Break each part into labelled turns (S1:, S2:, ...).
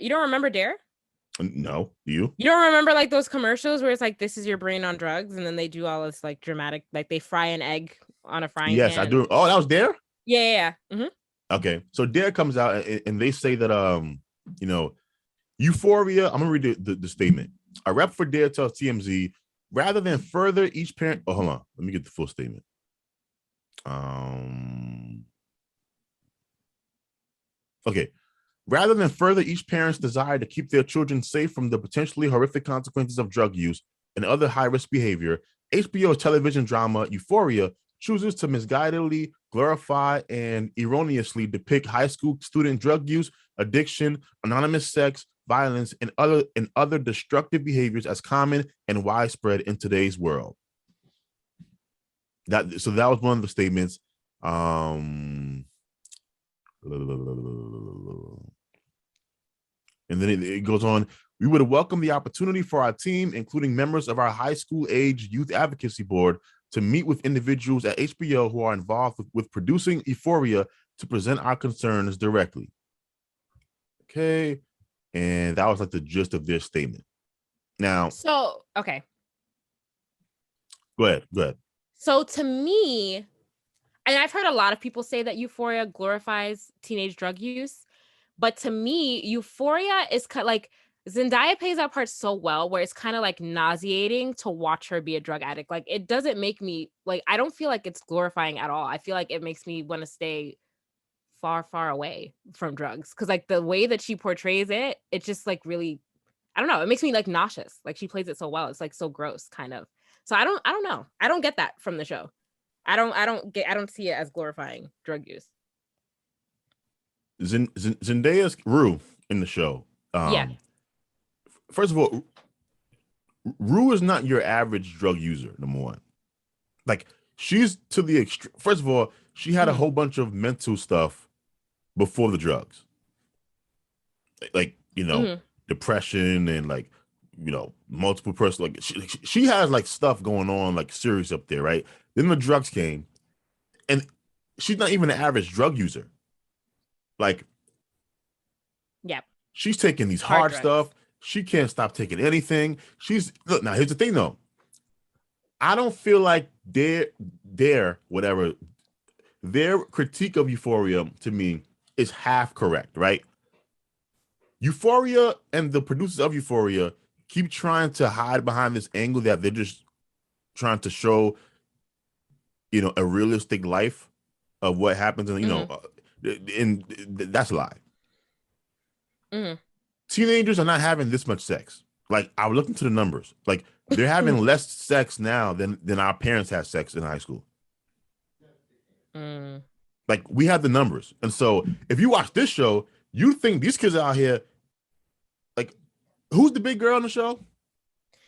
S1: You don't remember D.A.R.E?
S2: No, you?
S1: You don't remember like those commercials where it's like, this is your brain on drugs, and then they do all this like dramatic, like they fry an egg on a frying
S2: Yes, I
S1: pan.
S2: do. Oh, that was D.A.R.E?
S1: Yeah. Mm-hmm.
S2: Okay, so D.A.R.E comes out and they say that you know, Euphoria. I'm gonna read the statement. A rep for D.A.R.E tells TMZ, rather than further each parent. Oh, hold on. Let me get the full statement. Okay. Rather than further each parent's desire to keep their children safe from the potentially horrific consequences of drug use and other high-risk behavior, HBO's television drama Euphoria chooses to misguidedly glorify and erroneously depict high school student drug use, addiction, anonymous sex, violence, and other destructive behaviors as common and widespread in today's world. That was one of the statements. And then it goes on. We would welcome the opportunity for our team, including members of our high school age youth advocacy board, to meet with individuals at HBO who are involved with producing Euphoria to present our concerns directly. Okay. And that was like the gist of their statement. Now,
S1: So, okay.
S2: Go ahead.
S1: So to me, and I've heard a lot of people say that Euphoria glorifies teenage drug use, but to me, Euphoria is kind of like Zendaya plays that part so well where it's kind of like nauseating to watch her be a drug addict. Like it doesn't make me like, I don't feel like it's glorifying at all. I feel like it makes me want to stay far away from drugs. Cause like the way that she portrays it, it's just like really, I don't know. It makes me like nauseous. Like she plays it so well. It's like so gross kind of. So I don't know. I don't get that from the show. I don't see it as glorifying drug use.
S2: Zendaya's Rue in the show.
S1: Yeah.
S2: First of all, Rue is not your average drug user, number one. Like, she's to the extreme. First of all, she had a whole bunch of mental stuff before the drugs. Like, depression and like, multiple person. Like, she has like stuff going on, like serious up there, right? Then the drugs came, and she's not even an average drug user. Like,
S1: yep,
S2: she's taking these hard stuff. She can't stop taking anything. Look, now here's the thing though. I don't feel like their critique of Euphoria to me is half correct, right? Euphoria and the producers of Euphoria keep trying to hide behind this angle that they're just trying to show, a realistic life of what happens, and and that's a lie.
S1: Mm-hmm.
S2: Teenagers are not having this much sex. Like, I was looking to the numbers. Like, they're having less sex now than our parents had sex in high school. Like, we have the numbers. And so if you watch this show, you think these kids out here, like, who's the big girl on the show?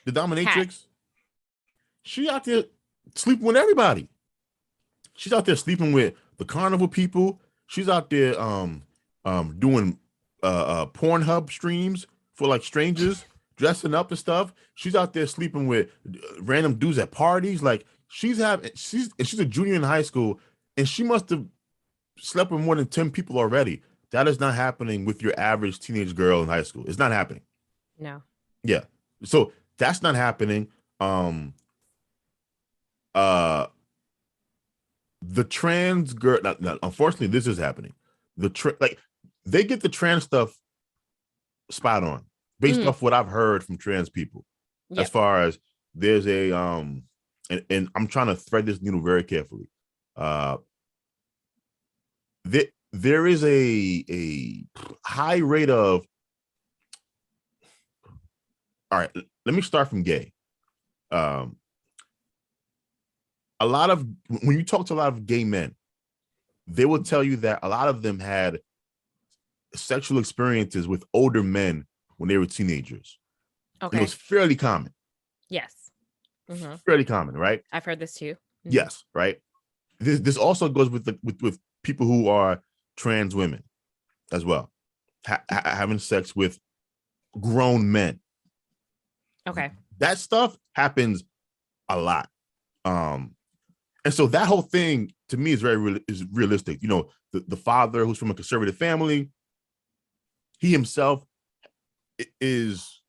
S2: The dominatrix? Kat. She out there sleeping with everybody. She's out there sleeping with the carnival people. She's out there doing Pornhub streams for like strangers, dressing up and stuff. She's out there sleeping with random dudes at parties. Like, she's a junior in high school, and she must have slept with more than 10 people already. That is not happening with your average teenage girl in high school. It's not happening.
S1: No.
S2: Yeah. So that's not happening. The trans girl, unfortunately, this is happening. They get the trans stuff spot on based off what I've heard from trans people. Yep. As far as there's a and I'm trying to thread this needle very carefully. There is a high rate of. All right, let me start from gay. A lot of, when you talk to a lot of gay men, they will tell you that a lot of them had sexual experiences with older men when they were teenagers. Okay. It was fairly common.
S1: Yes.
S2: Mm-hmm. Fairly common, right?
S1: I've heard this too.
S2: Mm-hmm. Yes, right? This also goes with people who are trans women as well, having sex with grown men.
S1: Okay.
S2: That stuff happens a lot. And so that whole thing to me is is realistic. The father who's from a conservative family, he himself is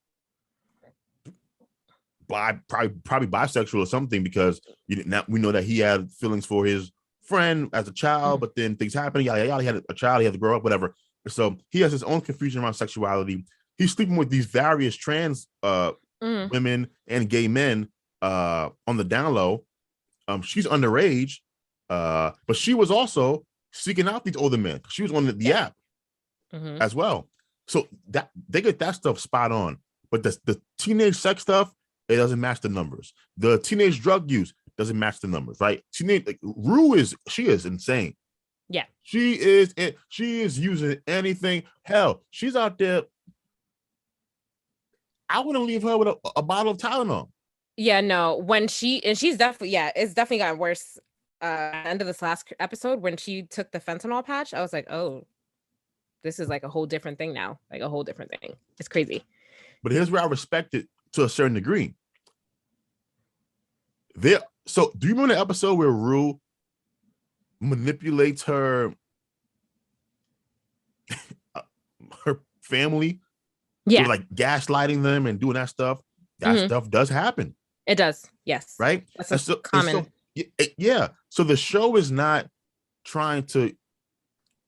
S2: probably bisexual or something, because we know that he had feelings for his friend as a child, but then things happened. He had a child, he had to grow up, whatever. So he has his own confusion around sexuality. He's sleeping with these various trans women and gay men on the down low. She's underage, but she was also seeking out these older men. She was on the app as well. So that they get that stuff spot on. But the teenage sex stuff, it doesn't match the numbers. The teenage drug use doesn't match the numbers, right? Rue is insane.
S1: Yeah.
S2: She is using anything. Hell, she's out there. I wouldn't leave her with a bottle of Tylenol.
S1: Yeah, no. She's definitely, it's definitely gotten worse. End of this last episode, when she took the fentanyl patch, I was like, oh, this is like a whole different thing now. Like a whole different thing. It's crazy.
S2: But here's where I respect it to a certain degree. So do you remember the episode where Rue manipulates her family?
S1: Yeah.
S2: With, like, gaslighting them and doing that stuff. That stuff does happen.
S1: It does. Yes.
S2: Right?
S1: That's common.
S2: So the show is not trying to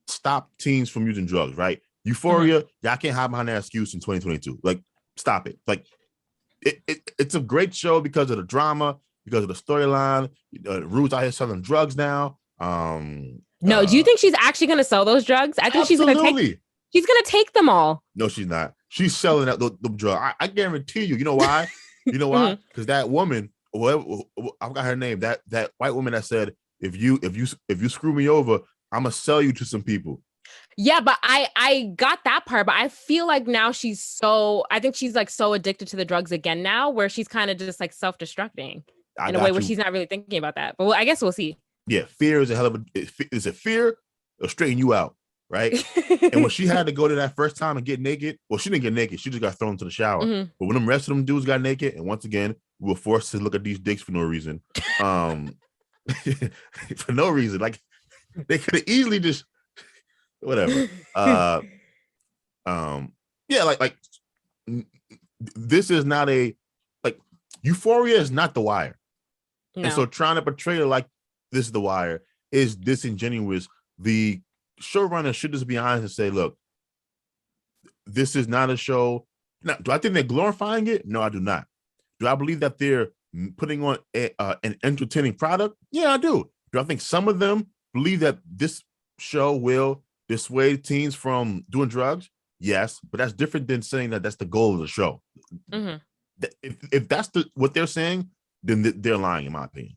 S2: stop teens from using drugs, right? Euphoria, y'all can't hide behind that excuse in 2022. Like, stop it. Like, it's a great show because of the drama, because of the storyline. Rue's out here selling drugs now.
S1: No, do you think she's actually going to sell those drugs? I think she's going to take them all.
S2: No, she's not. She's selling out the drug. I guarantee you. You know why? You know why? Because that woman, whoever, I forgot her name. That white woman that said, if you screw me over, I'm gonna sell you to some people.
S1: Yeah, but I got that part, but I feel like now I think she's like so addicted to the drugs again now, where she's kind of just like self-destructing in a way where she's not really thinking about that. But I guess we'll see.
S2: Yeah, fear is a hell of a. Is it fear? It'll straighten you out, right? And when she had to go to that first time and get naked, well, she didn't get naked. She just got thrown into the shower. But when the rest of them dudes got naked, and once again, we were forced to look at these dicks for no reason. For no reason. Like, they could have easily just whatever. Yeah, like this is not Euphoria is not The Wire. No. And so trying to portray it like this is The Wire is disingenuous. The showrunner should just be honest and say, look, this is not a show. Now, do I think they're glorifying it? No, I do not. Do I believe that they're putting on an entertaining product? Yeah, I do. Do I think some of them believe that this show will dissuade teens from doing drugs? Yes, but that's different than saying that that's the goal of the show. If that's what they're saying, then they're lying, in my opinion.